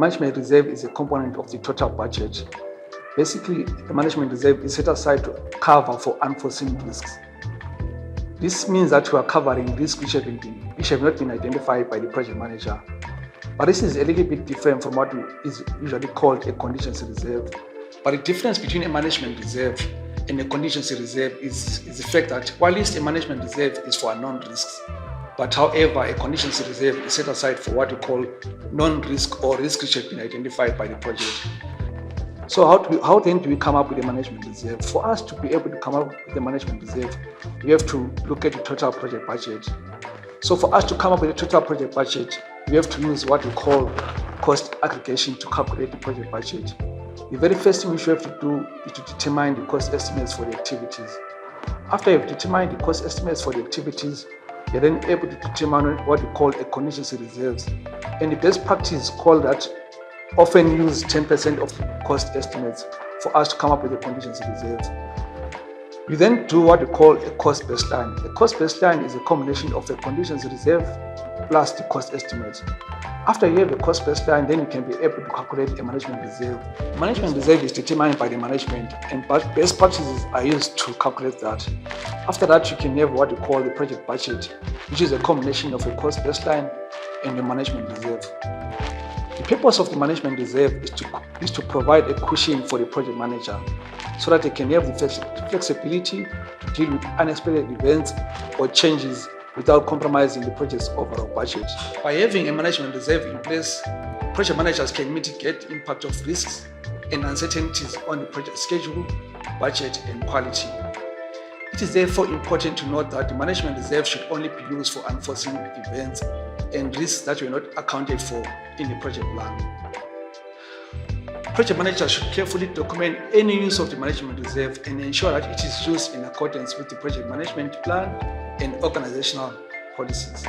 management reserve is a component of the total budget. Basically, the management reserve is set aside to cover for unforeseen risks. This means that we are covering risks which have not been identified by the project manager. But this is a little bit different from what is usually called a contingency reserve. But the difference between a management reserve and a contingency reserve is the fact that while a management reserve is for unknown risks, but however, a contingency reserve is set aside for what we call non-risk or risks which have been identified by the project. So how then do we come up with a management reserve? For us to be able to come up with a management reserve, we have to look at the total project budget. So for us to come up with a total project budget, we have to use what we call cost aggregation to calculate the project budget. The very first thing which you have to do is to determine the cost estimates for the activities. After you've determined the cost estimates for the activities, you're then able to determine what we call a contingency reserves. And the best practice called that often use 10% of cost estimates for us to come up with a contingency reserve. You then do what we call a cost baseline. A cost baseline is a combination of a contingency reserve plus the cost estimate. After you have a cost baseline, then you can be able to calculate a management reserve. Management reserve is determined by the management, and best practices are used to calculate that. After that, you can have what we call the project budget, which is a combination of a cost baseline and a management reserve. The purpose of the management reserve is to provide a cushion for the project manager so that they can have the flexibility to deal with unexpected events or changes without compromising the project's overall budget. By having a management reserve in place, project managers can mitigate the impact of risks and uncertainties on the project schedule, budget, and quality. It is therefore important to note that the management reserve should only be used for unforeseen events and risks that were not accounted for in the project plan. Project managers should carefully document any use of the management reserve and ensure that it is used in accordance with the project management plan and organizational policies.